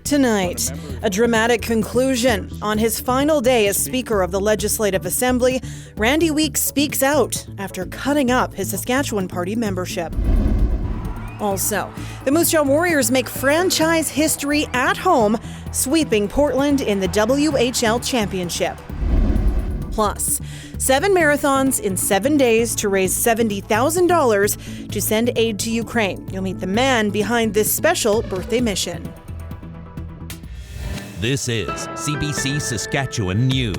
Tonight, a dramatic conclusion. On his final day as Speaker of the Legislative Assembly, Randy Weeks speaks out after cutting up his Saskatchewan Party membership. Also, the Moose Jaw Warriors make franchise history at home, sweeping Portland in the WHL Championship. Plus, 7 marathons in 7 days to raise $70,000 to send aid to Ukraine. You'll meet the man behind this special birthday mission. This is CBC Saskatchewan News.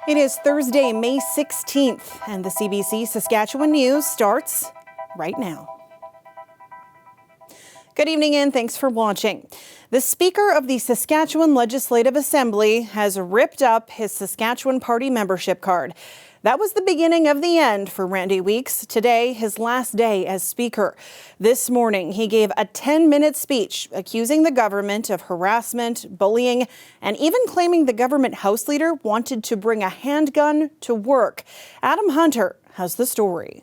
It is Thursday, May 16th, and the CBC Saskatchewan News starts right now. Good evening and thanks for watching. The Speaker of the Saskatchewan Legislative Assembly has ripped up his Saskatchewan Party membership card. That was the beginning of the end for Randy Weeks. Today, his last day as Speaker. This morning, he gave a 10-minute speech accusing the government of harassment, bullying, and even claiming the government House Leader wanted to bring a handgun to work. Adam Hunter has the story.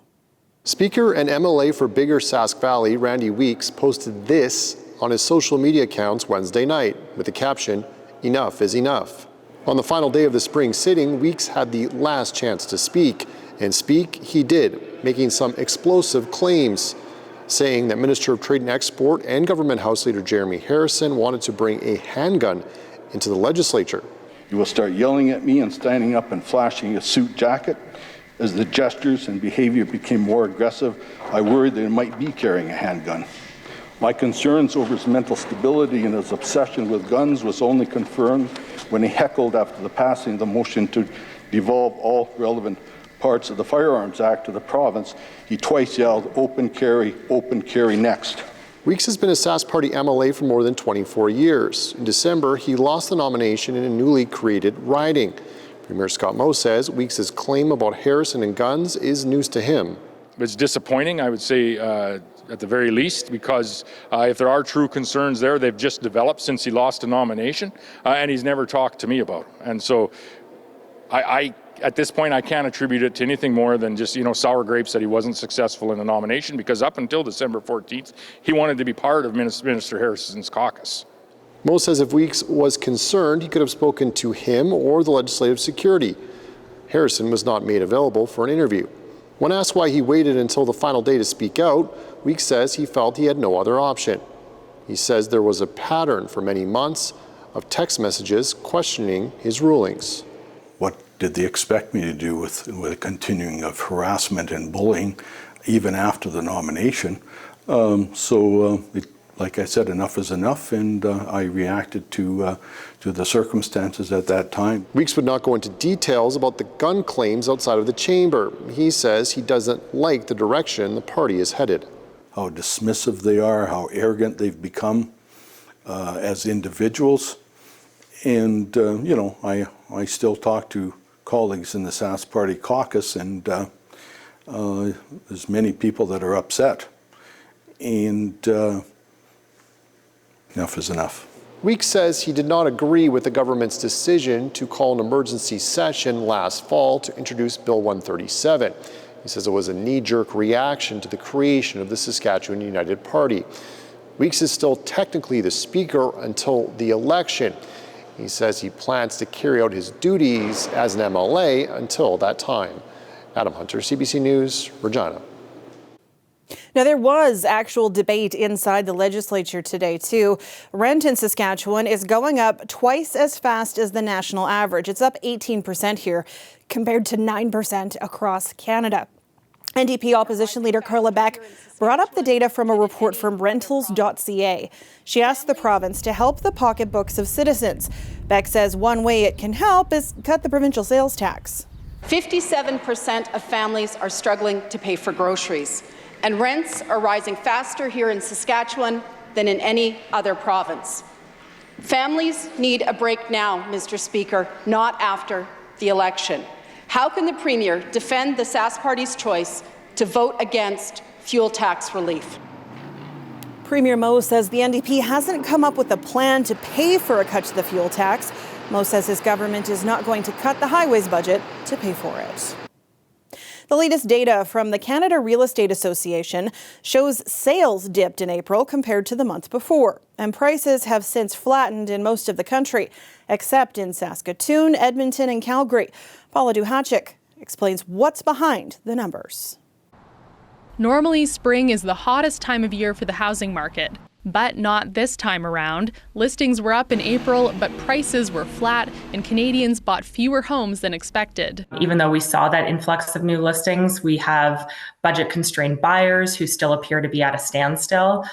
Speaker and MLA for Bigger Sask Valley, Randy Weeks, posted this on his social media accounts Wednesday night with the caption, "Enough is enough." On the final day of the spring sitting, Weeks had the last chance to speak, and speak he did, making some explosive claims, saying that Minister of Trade and Export and Government House Leader Jeremy Harrison wanted to bring a handgun into the legislature. You will start yelling at me and standing up and flashing a suit jacket. As the gestures and behavior became more aggressive, I worried that he might be carrying a handgun. My concerns over his mental stability and his obsession with guns was only confirmed when he heckled after the passing of the motion to devolve all relevant parts of the Firearms Act to the province. He twice yelled, open carry next." Weeks has been a Sask Party MLA for more than 24 years. In December, he lost the nomination in a newly created riding. Premier Scott Moe says Weeks' claim about Harrison and guns is news to him. It's disappointing, I would say, at the very least, because if there are true concerns there, they've just developed since he lost a nomination, and he's never talked to me about it. And so I at this point, I can't attribute it to anything more than just, sour grapes that he wasn't successful in a nomination, because up until December 14th, he wanted to be part of Minister Harrison's caucus. Moe says if Weeks was concerned, he could have spoken to him or the legislative security. Harrison was not made available for an interview. When asked why he waited until the final day to speak out, Weeks says he felt he had no other option. He says there was a pattern for many months of text messages questioning his rulings. What did they expect me to do with a continuing of harassment and bullying even after the nomination? Like I said, enough is enough, and I reacted to the circumstances at that time. Weeks would not go into details about the gun claims outside of the chamber. He says he doesn't like the direction the party is headed. How dismissive they are, how arrogant they've become as individuals. And, I still talk to colleagues in the Sask Party caucus, and there's many people that are upset. And enough is enough. Weeks says he did not agree with the government's decision to call an emergency session last fall to introduce Bill 137. He says it was a knee-jerk reaction to the creation of the Saskatchewan United Party. Weeks is still technically the Speaker until the election. He says he plans to carry out his duties as an MLA until that time. Adam Hunter, CBC News, Regina. Now, there was actual debate inside the legislature today, too. Rent in Saskatchewan is going up twice as fast as the national average. It's up 18% here, compared to 9% across Canada. NDP opposition leader Carla Beck brought up the data from a report from rentals.ca. She asked the province to help the pocketbooks of citizens. Beck says one way it can help is cut the provincial sales tax. 57% of families are struggling to pay for groceries, and rents are rising faster here in Saskatchewan than in any other province. Families need a break now, Mr. Speaker, not after the election. How can the Premier defend the Sask Party's choice to vote against fuel tax relief? Premier Moe says the NDP hasn't come up with a plan to pay for a cut to the fuel tax. Moe says his government is not going to cut the highways budget to pay for it. The latest data from the Canada Real Estate Association shows sales dipped in April compared to the month before, and prices have since flattened in most of the country, except in Saskatoon, Edmonton and Calgary. Paula Duhachik explains what's behind the numbers. Normally, spring is the hottest time of year for the housing market, but not this time around. Listings were up in April, but prices were flat, and Canadians bought fewer homes than expected. Even though we saw that influx of new listings, we have budget-constrained buyers who still appear to be at a standstill,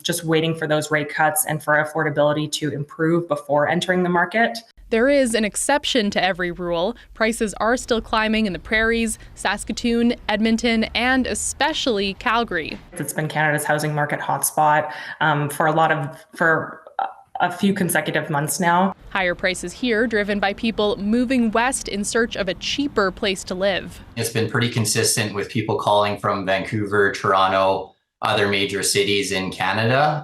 just waiting for those rate cuts and for affordability to improve before entering the market. There is an exception to every rule. Prices are still climbing in the prairies, Saskatoon, Edmonton, and especially Calgary. It's been Canada's housing market hotspot for a few consecutive months now. Higher prices here driven by people moving west in search of a cheaper place to live. It's been pretty consistent with people calling from Vancouver, Toronto, other major cities in Canada,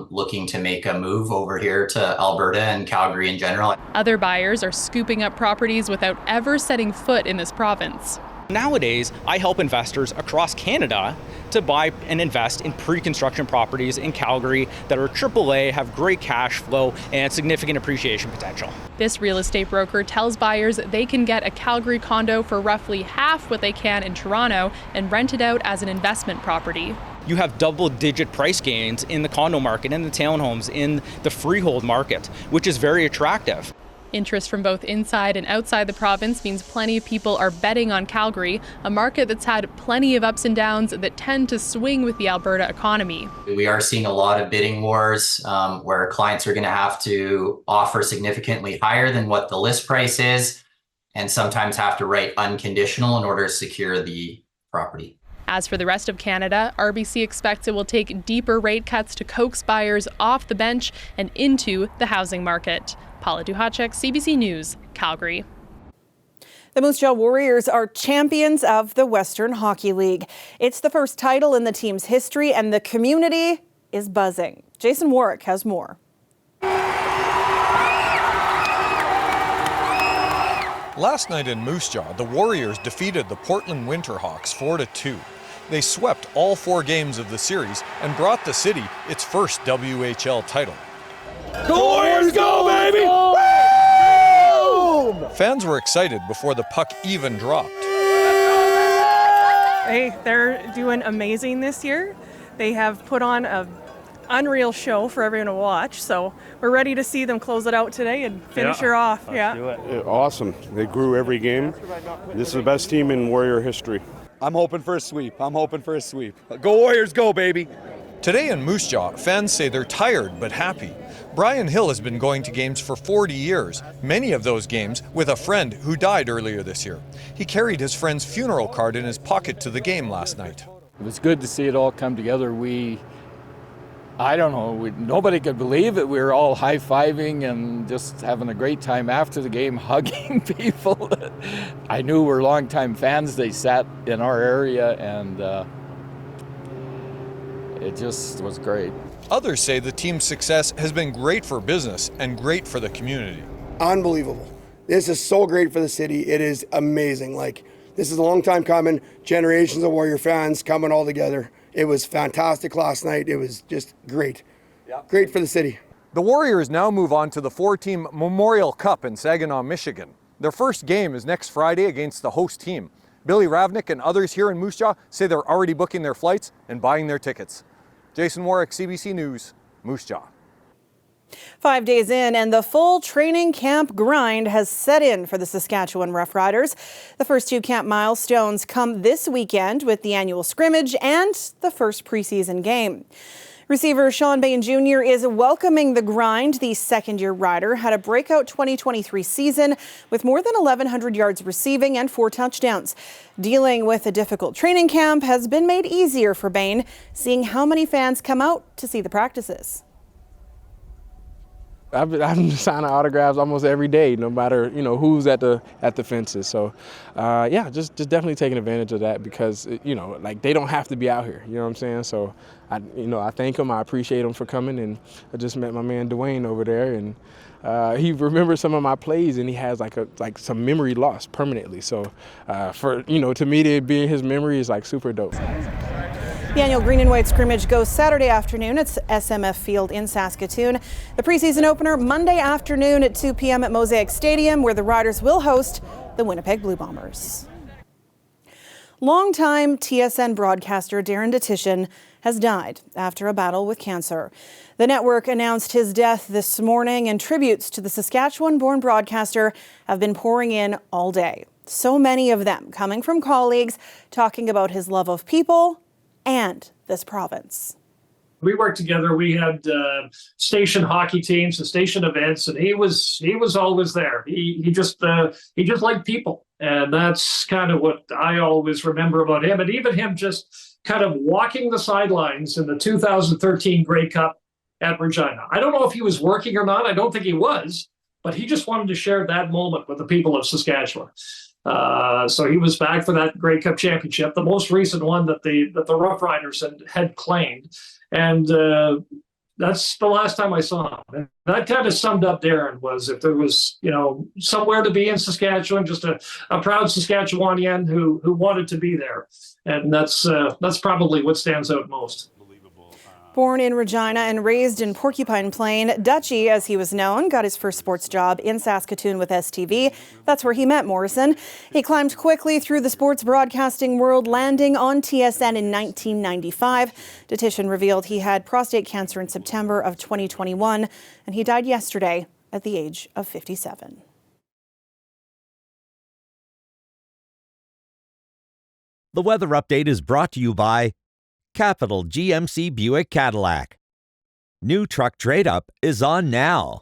looking to make a move over here to Alberta and Calgary in general. Other buyers are scooping up properties without ever setting foot in this province. Nowadays, I help investors across Canada to buy and invest in pre-construction properties in Calgary that are AAA, have great cash flow, and significant appreciation potential. This real estate broker tells buyers they can get a Calgary condo for roughly half what they can in Toronto and rent it out as an investment property. You have double-digit price gains in the condo market, in the townhomes, in the freehold market, which is very attractive. Interest from both inside and outside the province means plenty of people are betting on Calgary, a market that's had plenty of ups and downs that tend to swing with the Alberta economy. We are seeing a lot of bidding wars where clients are going to have to offer significantly higher than what the list price is, and sometimes have to write unconditional in order to secure the property. As for the rest of Canada, RBC expects it will take deeper rate cuts to coax buyers off the bench and into the housing market. Paula Duhachik, CBC News, Calgary. The Moose Jaw Warriors are champions of the Western Hockey League. It's the first title in the team's history, and the community is buzzing. Jason Warwick has more. Last night in Moose Jaw, the Warriors defeated the Portland Winterhawks 4-2. They swept all 4 games of the series and brought the city its first WHL title. Go Warriors, go, baby! Boom! Fans were excited before the puck even dropped. Hey, they're doing amazing this year. They have put on an unreal show for everyone to watch, so we're ready to see them close it out today and finish her off. Awesome. They grew every game. This is the best team in Warrior history. I'm hoping for a sweep. Go Warriors, go, baby! Today in Moose Jaw, fans say they're tired but happy. Brian Hill has been going to games for 40 years, many of those games with a friend who died earlier this year. He carried his friend's funeral card in his pocket to the game last night. It was good to see it all come together. Nobody could believe it. We were all high-fiving and just having a great time after the game, hugging people. I knew we're longtime fans. They sat in our area, and it just was great. Others say the team's success has been great for business and great for the community. Unbelievable. This is so great for the city. It is amazing. This is a long time coming. Generations of Warrior fans coming all together. It was fantastic last night. It was just great. Great for the city. The Warriors now move on to the 4-team Memorial Cup in Saginaw, Michigan. Their first game is next Friday against the host team. Billy Ravnik and others here in Moose Jaw say they're already booking their flights and buying their tickets. Jason Warwick, CBC News, Moose Jaw. 5 days in, and the full training camp grind has set in for the Saskatchewan Roughriders. The first 2 camp milestones come this weekend with the annual scrimmage and the first preseason game. Receiver Sean Bain Jr. is welcoming the grind. The second-year rider had a breakout 2023 season with more than 1,100 yards receiving and 4 touchdowns. Dealing with a difficult training camp has been made easier for Bain, seeing how many fans come out to see the practices. I've been signing autographs almost every day, no matter who's at the fences. So, just definitely taking advantage of that because they don't have to be out here. You know what I'm saying? So, I thank them. I appreciate them for coming, and I just met my man Dwayne over there, and he remembers some of my plays, and he has like some memory loss permanently. So, to me to be in his memory is like super dope. The annual Green and White scrimmage goes Saturday afternoon at SMF Field in Saskatoon. The preseason opener Monday afternoon at 2 p.m. at Mosaic Stadium, where the Riders will host the Winnipeg Blue Bombers. Longtime TSN broadcaster Darren Datian has died after a battle with cancer. The network announced his death this morning, and tributes to the Saskatchewan-born broadcaster have been pouring in all day. So many of them coming from colleagues talking about his love of people and this province. We worked together. We had station hockey teams and station events, and he was always there. He just liked people, and that's kind of what I always remember about him. And even him just kind of walking the sidelines in the 2013 Grey Cup at Regina. I don't know if he was working or not. I don't think he was, but he just wanted to share that moment with the people of Saskatchewan. So he was back for that Grey Cup championship, the most recent one that the Roughriders had claimed. And that's the last time I saw him. And that kind of summed up Darren. Was if there was, somewhere to be in Saskatchewan, just a proud Saskatchewanian who wanted to be there. And that's probably what stands out most. Born in Regina and raised in Porcupine Plain, Dutchie, as he was known, got his first sports job in Saskatoon with STV. That's where he met Morrison. He climbed quickly through the sports broadcasting world, landing on TSN in 1995. Datian revealed he had prostate cancer in September of 2021, and he died yesterday at the age of 57. The weather update is brought to you by Capital GMC Buick Cadillac. New truck trade-up is on now.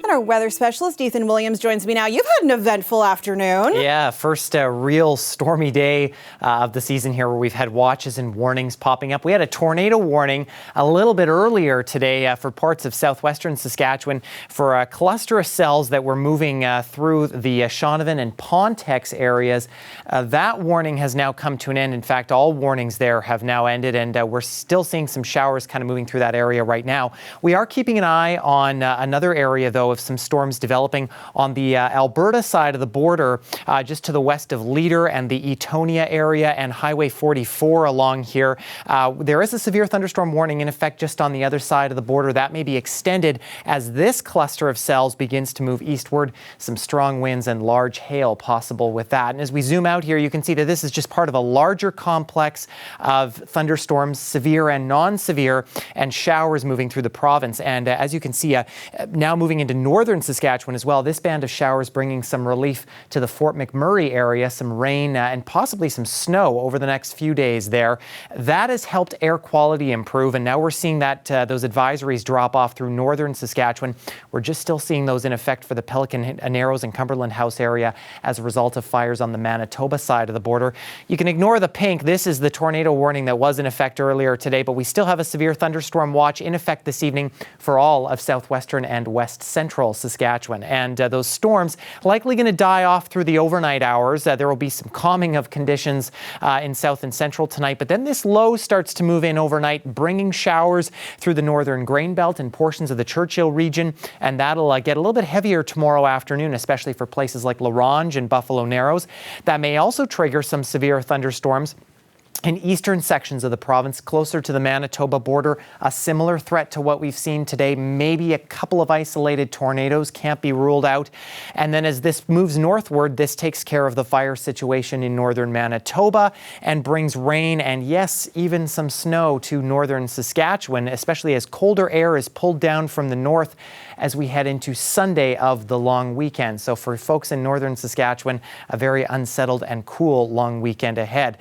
Our weather specialist, Ethan Williams, joins me now. You've had an eventful afternoon. Yeah, first real stormy day of the season here, where we've had watches and warnings popping up. We had a tornado warning a little bit earlier today for parts of southwestern Saskatchewan for a cluster of cells that were moving through the Shaunavon and Pontex areas. That warning has now come to an end. In fact, all warnings there have now ended, and we're still seeing some showers kind of moving through that area right now. We are keeping an eye on another area, though, of some storms developing on the Alberta side of the border, just to the west of Leader and the Etonia area and Highway 44 along here. There is a severe thunderstorm warning in effect just on the other side of the border. That may be extended as this cluster of cells begins to move eastward. Some strong winds and large hail possible with that. And as we zoom out here, you can see that this is just part of a larger complex of thunderstorms, severe and non-severe, and showers moving through the province. And as you can see, now moving into northern Saskatchewan as well. This band of showers bringing some relief to the Fort McMurray area, some rain and possibly some snow over the next few days there. That has helped air quality improve, and now we're seeing that those advisories drop off through northern Saskatchewan. We're just still seeing those in effect for the Pelican Narrows and Cumberland House area as a result of fires on the Manitoba side of the border. You can ignore the pink. This is the tornado warning that was in effect earlier today, but we still have a severe thunderstorm watch in effect this evening for all of southwestern and west central Saskatchewan. And those storms likely going to die off through the overnight hours. There will be some calming of conditions in south and central tonight, but then this low starts to move in overnight, bringing showers through the northern grain belt and portions of the Churchill region, and that'll get a little bit heavier tomorrow afternoon, especially for places like La Ronge and Buffalo Narrows. That may also trigger some severe thunderstorms in eastern sections of the province, closer to the Manitoba border. A similar threat to what we've seen today. Maybe a couple of isolated tornadoes can't be ruled out. And then as this moves northward, this takes care of the fire situation in northern Manitoba and brings rain and, yes, even some snow to northern Saskatchewan, especially as colder air is pulled down from the north as we head into Sunday of the long weekend. So for folks in northern Saskatchewan, a very unsettled and cool long weekend ahead.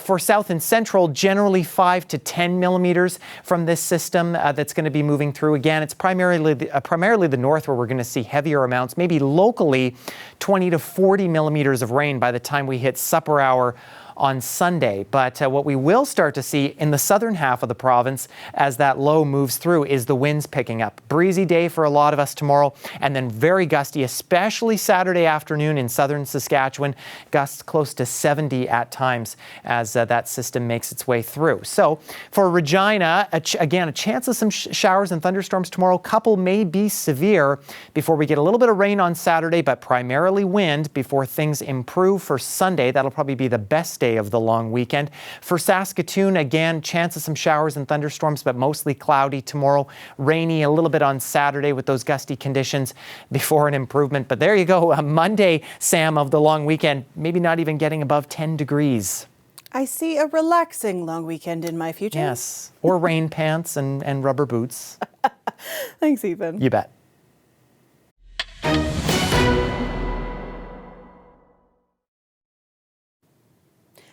For south and central, generally 5 to 10 millimeters from this system that's going to be moving through. Again, it's primarily the north where we're going to see heavier amounts, maybe locally 20 to 40 millimeters of rain by the time we hit supper hour on Sunday. But what we will start to see in the southern half of the province as that low moves through is the winds picking up. Breezy day for a lot of us tomorrow, and then very gusty, especially Saturday afternoon in southern Saskatchewan. Gusts close to 70 at times as that system makes its way through. So for Regina, again, a chance of some showers and thunderstorms tomorrow. Couple may be severe before we get a little bit of rain on Saturday, but primarily wind before things improve for Sunday. That'll probably be the best day of the long weekend. For Saskatoon, again, chance of some showers and thunderstorms, but mostly cloudy tomorrow. Rainy a little bit on Saturday with those gusty conditions before an improvement. But there you go, a Monday, Sam, of the long weekend, maybe not even getting above 10 degrees. I see a relaxing long weekend in my future. Yes, or rain pants and rubber boots. Thanks, Ethan. You bet.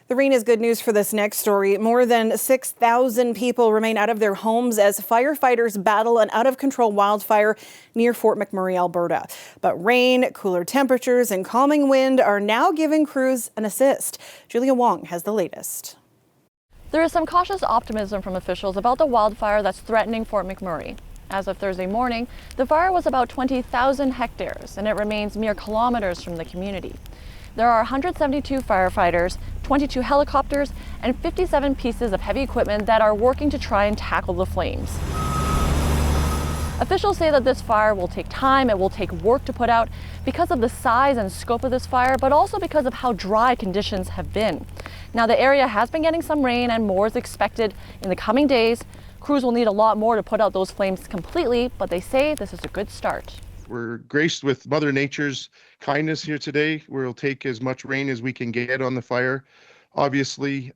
The rain is good news for this next story. More than 6,000 people remain out of their homes as firefighters battle an out-of-control wildfire near Fort McMurray, Alberta. But rain, cooler temperatures, and calming wind are now giving crews an assist. Julia Wong has the latest. There is some cautious optimism from officials about the wildfire that's threatening Fort McMurray. As of Thursday morning, the fire was about 20,000 hectares, and it remains mere kilometers from the community. There are 172 firefighters, 22 helicopters, and 57 pieces of heavy equipment that are working to try and tackle the flames. Officials say that this fire will take time, it will take work to put out because of the size and scope of this fire, but also because of how dry conditions have been. Now, the area has been getting some rain and more is expected in the coming days. Crews will need a lot more to put out those flames completely, but they say this is a good start. We're graced with Mother Nature's kindness here today. We'll take as much rain as we can get on the fire. Obviously,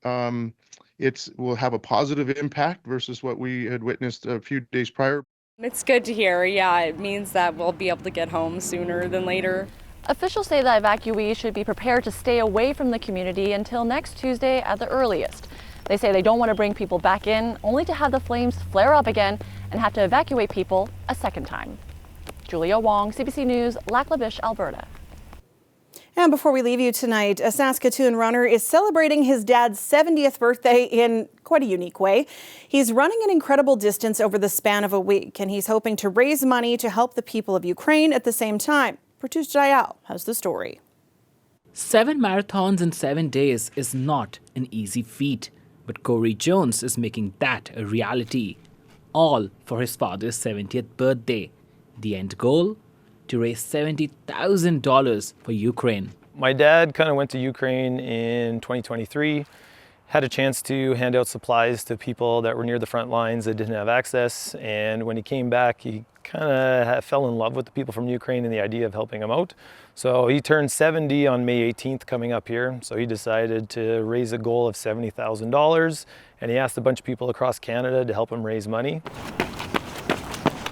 it will have a positive impact versus what we had witnessed a few days prior. It's good to hear. Yeah, it means that we'll be able to get home sooner than later. Officials say that evacuees should be prepared to stay away from the community until next Tuesday at the earliest. They say they don't want to bring people back in, only to have the flames flare up again and have to evacuate people a second time. Julia Wong, CBC News, Lac La Biche, Alberta. And before we leave you tonight, a Saskatoon runner is celebrating his dad's 70th birthday in quite a unique way. He's running an incredible distance over the span of a week, and he's hoping to raise money to help the people of Ukraine at the same time. Pratush Jayal has the story. 7 marathons in 7 days is not an easy feat, but Corey Jones is making that a reality. All for his father's 70th birthday. The end goal? To raise $70,000 for Ukraine. My dad kind of went to Ukraine in 2023, had a chance to hand out supplies to people that were near the front lines that didn't have access. And when he came back, he kind of fell in love with the people from Ukraine and the idea of helping them out. So he turned 70 on May 18th coming up here. So he decided to raise a goal of $70,000. And he asked a bunch of people across Canada to help him raise money.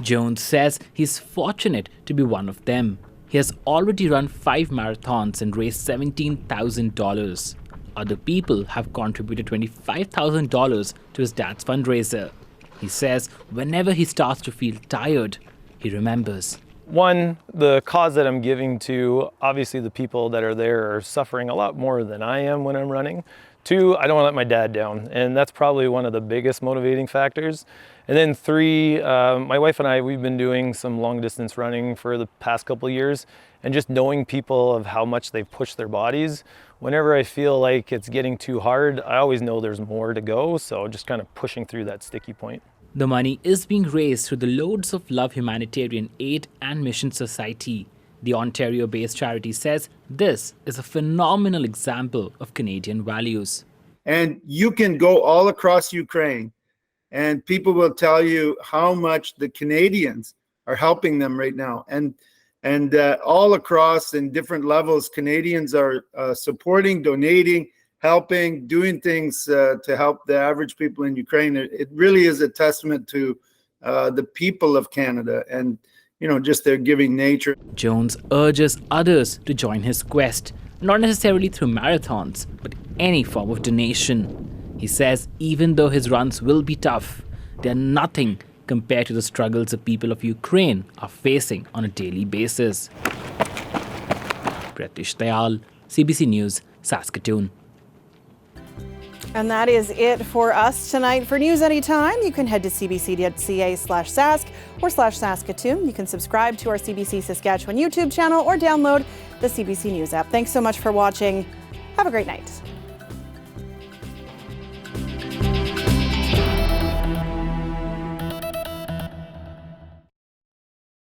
Jones says he's fortunate to be one of them. He has already run 5 marathons and raised $17,000. Other people have contributed $25,000 to his dad's fundraiser. He says whenever he starts to feel tired, he remembers. One, the cause that I'm giving to, obviously the people that are there are suffering a lot more than I am when I'm running. 2, I don't want to let my dad down, and that's probably one of the biggest motivating factors. And then 3, my wife and I, we've been doing some long distance running for the past couple of years, and just knowing people of how much they've pushed their bodies, whenever I feel like it's getting too hard, I always know there's more to go, so just kind of pushing through that sticky point. The money is being raised through the Loads of Love Humanitarian Aid and Mission Society. The Ontario-based charity says this is a phenomenal example of Canadian values. And you can go all across Ukraine and people will tell you how much the Canadians are helping them right now. And all across in different levels, Canadians are supporting, donating, helping, doing things to help the average people in Ukraine. It really is a testament to the people of Canada and, you know, just their giving nature. Jones urges others to join his quest, not necessarily through marathons, but any form of donation. He says even though his runs will be tough, they're nothing compared to the struggles the people of Ukraine are facing on a daily basis. Pratish Dayal, CBC News, Saskatoon. And that is it for us tonight. For news anytime, you can head to cbc.ca/Sask or /Saskatoon. You can subscribe to our CBC Saskatchewan YouTube channel or download the CBC News app. Thanks so much for watching. Have a great night.